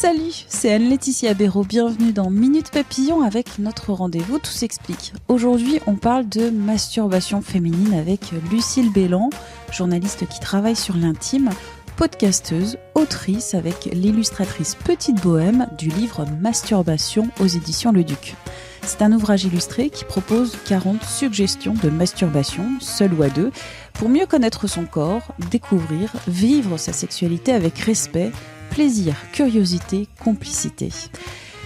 Salut, c'est Anne-Laetitia Béraud, bienvenue dans Minute Papillon avec notre rendez-vous Tout s'explique. Aujourd'hui, on parle de masturbation féminine avec Lucille Béland, journaliste qui travaille sur l'intime, podcasteuse, autrice avec l'illustratrice Petite Bohème du livre Masturbation aux éditions Le Duc. C'est un ouvrage illustré qui propose 40 suggestions de masturbation, seule ou à deux, pour mieux connaître son corps, découvrir, vivre sa sexualité avec respect, plaisir, curiosité, complicité.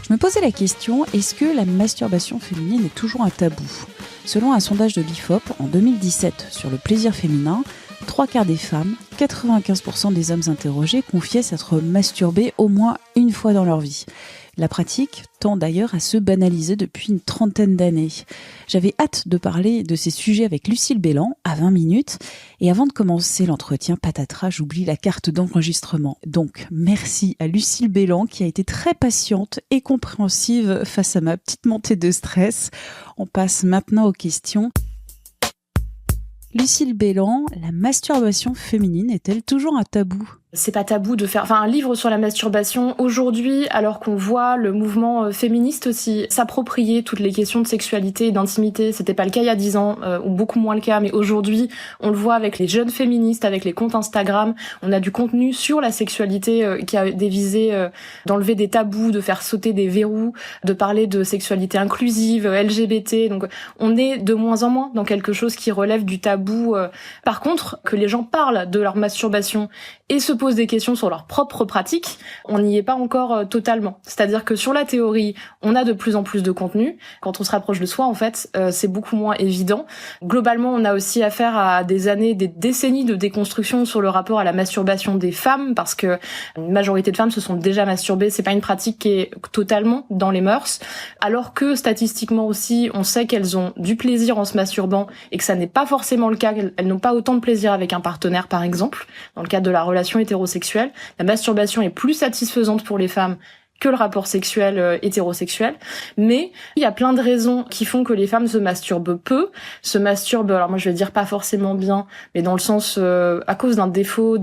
Je me posais la question, est-ce que la masturbation féminine est toujours un tabou ? Selon un sondage de l'IFOP en 2017 sur le plaisir féminin, 3/4 des femmes, 95% des hommes interrogés confiaient s'être masturbés au moins une fois dans leur vie. La pratique tend d'ailleurs à se banaliser depuis une trentaine d'années. J'avais hâte de parler de ces sujets avec Lucille Béland à 20 minutes. Et avant de commencer l'entretien, patatras, j'oublie la carte d'enregistrement. Donc, merci à Lucille Béland qui a été très patiente et compréhensive face à ma petite montée de stress. On passe maintenant aux questions. Lucille Béland, la masturbation féminine est-elle toujours un tabou ? C'est pas tabou de faire un livre sur la masturbation aujourd'hui, alors qu'on voit le mouvement féministe aussi s'approprier toutes les questions de sexualité et d'intimité. C'était pas le cas il y a 10 ans, ou beaucoup moins le cas, mais aujourd'hui, on le voit avec les jeunes féministes, avec les comptes Instagram. On a du contenu sur la sexualité qui a des visées d'enlever des tabous, de faire sauter des verrous, de parler de sexualité inclusive, LGBT. Donc, on est de moins en moins dans quelque chose qui relève du tabou. Par contre, que les gens parlent de leur masturbation et se posent des questions sur leur propre pratique, on n'y est pas encore totalement. C'est-à-dire que sur la théorie, on a de plus en plus de contenu. Quand on se rapproche de soi, en fait, c'est beaucoup moins évident. Globalement, on a aussi affaire à des années, des décennies de déconstruction sur le rapport à la masturbation des femmes, parce que une majorité de femmes se sont déjà masturbées. C'est pas une pratique qui est totalement dans les mœurs. Alors que statistiquement aussi, on sait qu'elles ont du plaisir en se masturbant et que ça n'est pas forcément le cas. Elles n'ont pas autant de plaisir avec un partenaire, par exemple, dans le cadre de la relation hétérosexuelle. La masturbation est plus satisfaisante pour les femmes que le rapport sexuel hétérosexuel, mais il y a plein de raisons qui font que les femmes se masturbent peu, alors moi je vais dire pas forcément bien, mais dans le sens à cause d'un défaut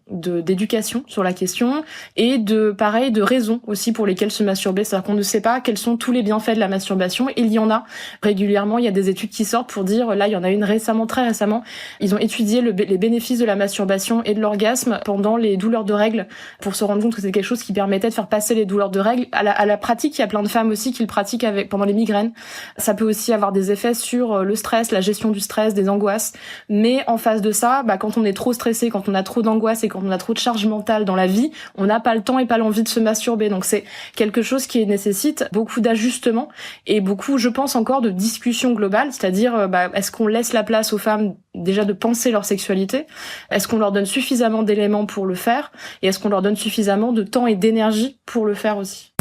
d'éducation sur la question, et de raisons aussi pour lesquelles se masturber, c'est-à-dire qu'on ne sait pas quels sont tous les bienfaits de la masturbation, et il y en a régulièrement. Il y a des études qui sortent pour dire, là il y en a une très récemment, ils ont étudié les bénéfices de la masturbation et de l'orgasme pendant les douleurs de règles, pour se rendre compte que c'est quelque chose qui permettait de faire passer les douleurs de règles à la pratique. Il y a plein de femmes aussi qui le pratiquent pendant les migraines. Ça peut aussi avoir des effets sur le stress, la gestion du stress, des angoisses. Mais en face de ça, quand on est trop stressé, quand on a trop d'angoisse et quand on a trop de charge mentale dans la vie, on n'a pas le temps et pas l'envie de se masturber. Donc c'est quelque chose qui nécessite beaucoup d'ajustements et beaucoup, je pense, encore de discussion globale. C'est-à-dire, est-ce qu'on laisse la place aux femmes déjà de penser leur sexualité ? Est-ce qu'on leur donne suffisamment d'éléments pour le faire ? Et est-ce qu'on leur donne suffisamment de temps et d'énergie pour le faire aussi ?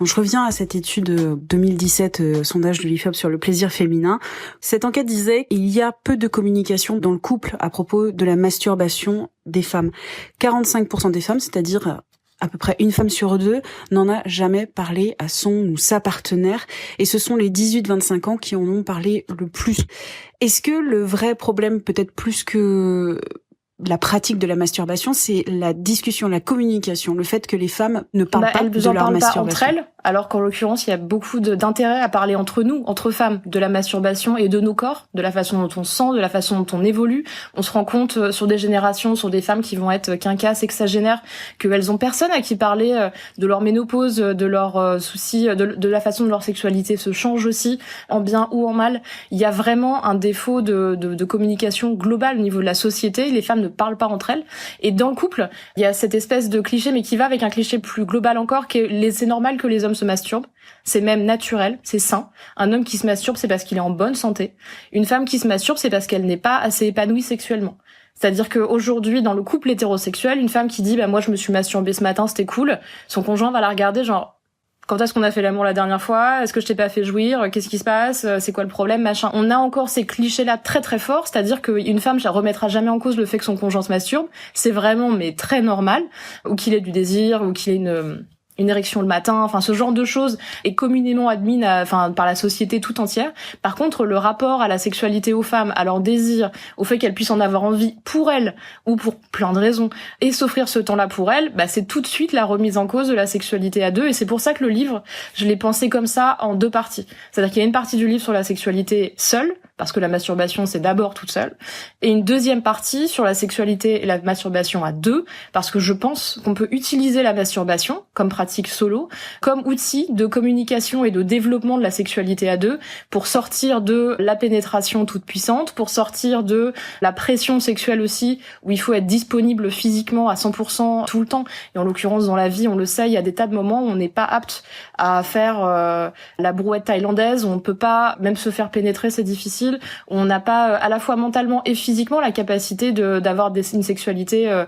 Je reviens à cette étude 2017, sondage de l'IFOP sur le plaisir féminin. Cette enquête disait qu'il y a peu de communication dans le couple à propos de la masturbation des femmes. 45% des femmes, c'est-à-dire à peu près une femme sur deux, n'en a jamais parlé à son ou sa partenaire, et ce sont les 18-25 ans qui en ont parlé le plus. Est-ce que le vrai problème, peut-être plus que la pratique de la masturbation, c'est la discussion, la communication, le fait que les femmes ne parlent pas de leur masturbation? Pas entre elles, alors qu'en l'occurrence, il y a beaucoup d'intérêt à parler entre nous, entre femmes, de la masturbation et de nos corps, de la façon dont on se sent, de la façon dont on évolue. On se rend compte sur des générations, sur des femmes qui vont être quinquas, sexagénaires, qu'elles ont personne à qui parler de leur ménopause, de leurs soucis, de la façon dont leur sexualité se change aussi, en bien ou en mal. Il y a vraiment un défaut de communication globale au niveau de la société. Les femmes ne parlent pas entre elles. Et dans le couple, il y a cette espèce de cliché, mais qui va avec un cliché plus global encore, c'est normal que les hommes se masturbent. C'est même naturel, c'est sain. Un homme qui se masturbe, c'est parce qu'il est en bonne santé. Une femme qui se masturbe, c'est parce qu'elle n'est pas assez épanouie sexuellement. C'est-à-dire qu'aujourd'hui, dans le couple hétérosexuel, une femme qui dit moi je me suis masturbée ce matin, c'était cool, son conjoint va la regarder genre quand est-ce qu'on a fait l'amour la dernière fois ? Est-ce que je t'ai pas fait jouir ? Qu'est-ce qui se passe ? C'est quoi le problème ? Machin. On a encore ces clichés-là très très forts, c'est-à-dire qu'une femme ne remettra jamais en cause le fait que son conjoint se masturbe. C'est vraiment mais très normal, ou qu'il ait du désir, ou qu'il ait une érection le matin, enfin ce genre de choses est communément admis par la société tout entière. Par contre, le rapport à la sexualité aux femmes, à leur désir, au fait qu'elles puissent en avoir envie pour elles ou pour plein de raisons et s'offrir ce temps-là pour elles, c'est tout de suite la remise en cause de la sexualité à deux. Et c'est pour ça que le livre, je l'ai pensé comme ça en 2 parties. C'est-à-dire qu'il y a une partie du livre sur la sexualité seule, parce que la masturbation c'est d'abord toute seule, et une deuxième partie sur la sexualité et la masturbation à 2, parce que je pense qu'on peut utiliser la masturbation comme pratique solo, comme outil de communication et de développement de la sexualité à 2, pour sortir de la pénétration toute puissante, pour sortir de la pression sexuelle aussi, où il faut être disponible physiquement à 100% tout le temps. Et en l'occurrence dans la vie, on le sait, il y a des tas de moments où on n'est pas apte à faire la brouette thaïlandaise, où on peut pas même se faire pénétrer, c'est difficile. On n'a pas à la fois mentalement et physiquement la capacité d'avoir une sexualité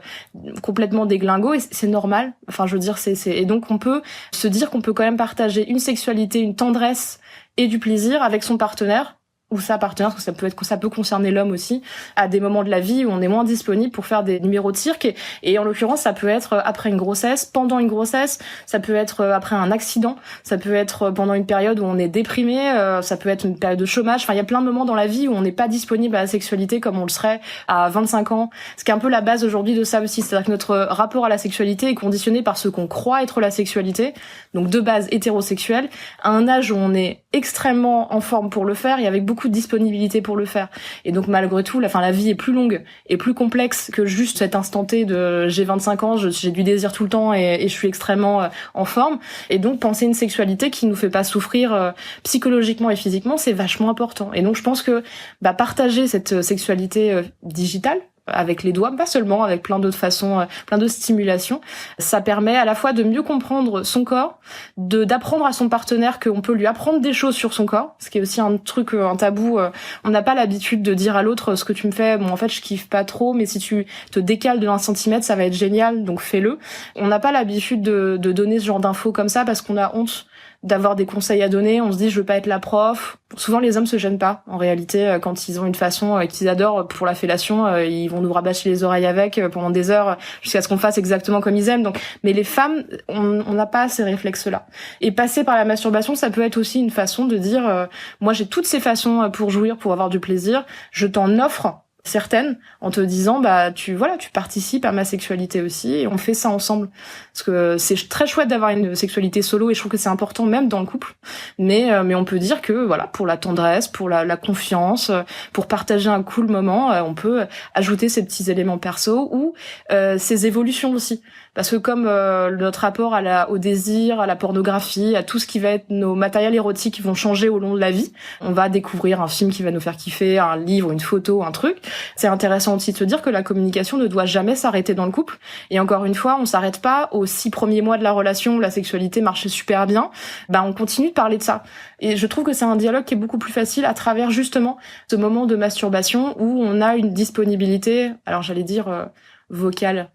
complètement déglingo, et c'est normal. Enfin, je veux dire, et donc on peut se dire qu'on peut quand même partager une sexualité, une tendresse et du plaisir avec son partenaire ou sa partenaire, parce que ça peut concerner l'homme aussi, à des moments de la vie où on est moins disponible pour faire des numéros de cirque, et en l'occurrence ça peut être après une grossesse, pendant une grossesse, ça peut être après un accident, ça peut être pendant une période où on est déprimé, ça peut être une période de chômage, enfin il y a plein de moments dans la vie où on n'est pas disponible à la sexualité comme on le serait à 25 ans, ce qui est un peu la base aujourd'hui de ça aussi, c'est-à-dire que notre rapport à la sexualité est conditionné par ce qu'on croit être la sexualité, donc de base hétérosexuelle, à un âge où on est extrêmement en forme pour le faire et avec beaucoup de disponibilité pour le faire. Et donc malgré tout, la vie est plus longue et plus complexe que juste cet instant T de j'ai 25 ans, j'ai du désir tout le temps et je suis extrêmement en forme. Et donc penser une sexualité qui nous fait pas souffrir psychologiquement et physiquement, c'est vachement important. Et donc je pense que partager cette sexualité digitale, avec les doigts, pas seulement, avec plein d'autres façons, plein d'autres stimulations. Ça permet à la fois de mieux comprendre son corps, d'apprendre à son partenaire qu'on peut lui apprendre des choses sur son corps, ce qui est aussi un truc, un tabou. On n'a pas l'habitude de dire à l'autre ce que tu me fais, bon en fait je kiffe pas trop, mais si tu te décales de 1 centimètre, ça va être génial, donc fais-le. On n'a pas l'habitude de donner ce genre d'infos comme ça parce qu'on a honte d'avoir des conseils à donner, on se dit je veux pas être la prof. Souvent les hommes se gênent pas en réalité quand ils ont une façon qu'ils adorent pour la fellation, ils vont nous rabâcher les oreilles avec pendant des heures jusqu'à ce qu'on fasse exactement comme ils aiment. Donc mais les femmes, on n'a pas ces réflexes là. Et passer par la masturbation, ça peut être aussi une façon de dire moi j'ai toutes ces façons pour jouir, pour avoir du plaisir, je t'en offre certaines en te disant tu participes à ma sexualité aussi et on fait ça ensemble, parce que c'est très chouette d'avoir une sexualité solo et je trouve que c'est important même dans le couple, mais on peut dire que pour la tendresse, pour la confiance, pour partager un cool moment, on peut ajouter ces petits éléments perso ou ces évolutions aussi, parce que comme notre rapport au désir, à la pornographie, à tout ce qui va être nos matériels érotiques qui vont changer au long de la vie, on va découvrir un film qui va nous faire kiffer, un livre, une photo, un truc. C'est intéressant aussi de se dire que la communication ne doit jamais s'arrêter dans le couple. Et encore une fois, on s'arrête pas aux 6 premiers mois de la relation où la sexualité marchait super bien. On continue de parler de ça. Et je trouve que c'est un dialogue qui est beaucoup plus facile à travers justement ce moment de masturbation où on a une disponibilité, alors j'allais dire vocale.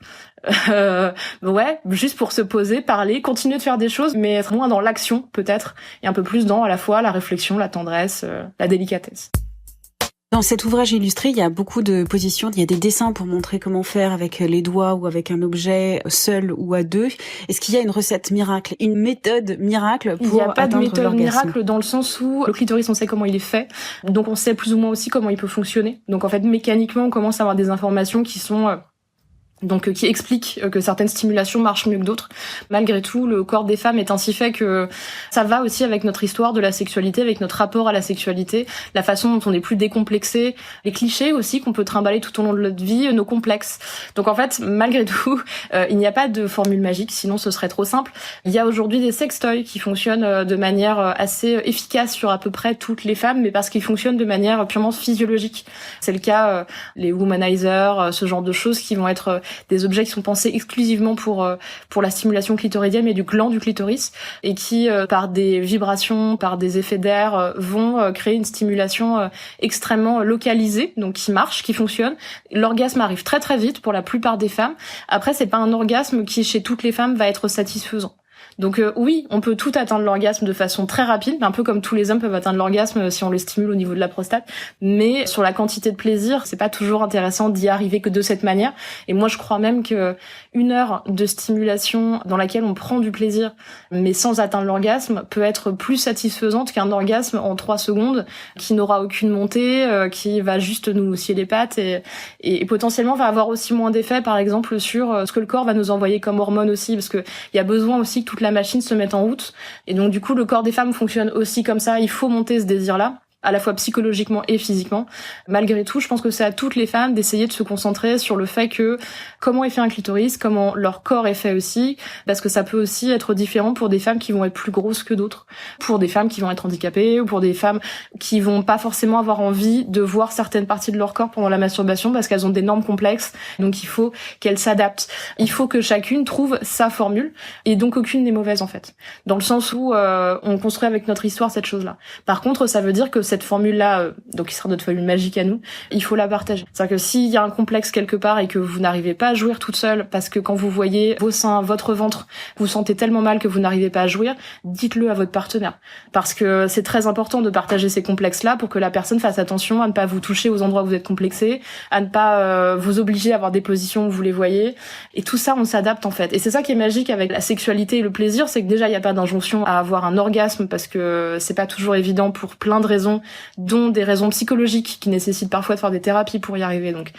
Juste pour se poser, parler, continuer de faire des choses, mais être moins dans l'action peut-être, et un peu plus dans à la fois la réflexion, la tendresse, la délicatesse. Dans cet ouvrage illustré, il y a beaucoup de positions, il y a des dessins pour montrer comment faire avec les doigts ou avec un objet seul ou à 2. Est-ce qu'il y a une recette miracle, une méthode miracle pour atteindre l'orgasme ? Il n'y a pas de méthode miracle dans le sens où le clitoris, on sait comment il est fait, donc on sait plus ou moins aussi comment il peut fonctionner. Donc en fait, mécaniquement, on commence à avoir des informations qui sont qui explique que certaines stimulations marchent mieux que d'autres. Malgré tout, le corps des femmes est ainsi fait que ça va aussi avec notre histoire de la sexualité, avec notre rapport à la sexualité, la façon dont on est plus décomplexé, les clichés aussi qu'on peut trimballer tout au long de notre vie, nos complexes. Donc en fait, malgré tout, il n'y a pas de formule magique, sinon ce serait trop simple. Il y a aujourd'hui des sextoys qui fonctionnent de manière assez efficace sur à peu près toutes les femmes, mais parce qu'ils fonctionnent de manière purement physiologique. C'est le cas les womanizers, ce genre de choses qui vont être des objets qui sont pensés exclusivement pour la stimulation clitoridienne et du gland du clitoris, et qui par des vibrations, par des effets d'air vont créer une stimulation extrêmement localisée, donc qui marche, qui fonctionne. L'orgasme arrive très très vite pour la plupart des femmes. Après, c'est pas un orgasme qui chez toutes les femmes va être satisfaisant. Donc oui, on peut tout atteindre l'orgasme de façon très rapide, un peu comme tous les hommes peuvent atteindre l'orgasme si on le stimule au niveau de la prostate, mais sur la quantité de plaisir, c'est pas toujours intéressant d'y arriver que de cette manière. Et moi, je crois même que 1 heure de stimulation dans laquelle on prend du plaisir, mais sans atteindre l'orgasme, peut être plus satisfaisante qu'un orgasme en 3 secondes qui n'aura aucune montée, qui va juste nous scier les pattes et potentiellement va avoir aussi moins d'effet, par exemple, sur ce que le corps va nous envoyer comme hormones aussi, parce que il y a besoin aussi que toute la machine se mette en route. Et donc, du coup, le corps des femmes fonctionne aussi comme ça. Il faut monter ce désir-là, à la fois psychologiquement et physiquement. Malgré tout, je pense que c'est à toutes les femmes d'essayer de se concentrer sur le fait que comment est fait un clitoris, comment leur corps est fait aussi, parce que ça peut aussi être différent pour des femmes qui vont être plus grosses que d'autres, pour des femmes qui vont être handicapées, ou pour des femmes qui vont pas forcément avoir envie de voir certaines parties de leur corps pendant la masturbation parce qu'elles ont des normes complexes, donc il faut qu'elles s'adaptent. Il faut que chacune trouve sa formule, et donc aucune n'est mauvaise en fait, dans le sens où on construit avec notre histoire cette chose-là. Par contre, ça veut dire que cette formule-là, donc qui sera notre formule magique à nous, il faut la partager. C'est-à-dire que s'il y a un complexe quelque part et que vous n'arrivez pas à jouir toute seule, parce que quand vous voyez vos seins, votre ventre, vous sentez tellement mal que vous n'arrivez pas à jouir, dites-le à votre partenaire. Parce que c'est très important de partager ces complexes-là pour que la personne fasse attention à ne pas vous toucher aux endroits où vous êtes complexé, à ne pas vous obliger à avoir des positions où vous les voyez. Et tout ça, on s'adapte en fait. Et c'est ça qui est magique avec la sexualité et le plaisir, c'est que déjà, il n'y a pas d'injonction à avoir un orgasme parce que c'est pas toujours évident pour plein de raisons, dont des raisons psychologiques qui nécessitent parfois de faire des thérapies pour y arriver. Donc,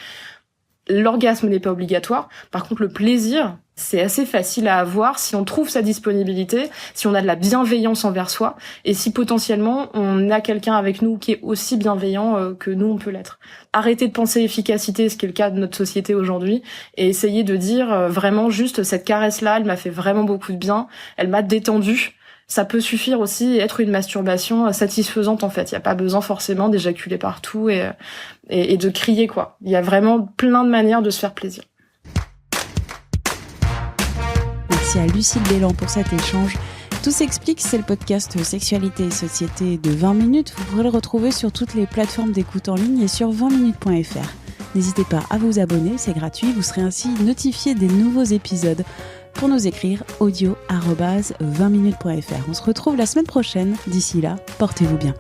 l'orgasme n'est pas obligatoire. Par contre, le plaisir, c'est assez facile à avoir si on trouve sa disponibilité, si on a de la bienveillance envers soi, et si potentiellement on a quelqu'un avec nous qui est aussi bienveillant que nous on peut l'être. Arrêtez de penser efficacité, ce qui est le cas de notre société aujourd'hui, et essayez de dire vraiment juste cette caresse-là, elle m'a fait vraiment beaucoup de bien, elle m'a détendu. Ça peut suffire aussi être une masturbation satisfaisante en fait. Il n'y a pas besoin forcément d'éjaculer partout et de crier quoi. Il y a vraiment plein de manières de se faire plaisir. Merci à Lucille Bélan pour cet échange. Tout s'explique, c'est le podcast Sexualité et Société de 20 minutes. Vous pourrez le retrouver sur toutes les plateformes d'écoute en ligne et sur 20minutes.fr. N'hésitez pas à vous abonner, c'est gratuit. Vous serez ainsi notifié des nouveaux épisodes. Pour nous écrire, audio@20minutes.fr. On se retrouve la semaine prochaine. D'ici là, portez-vous bien.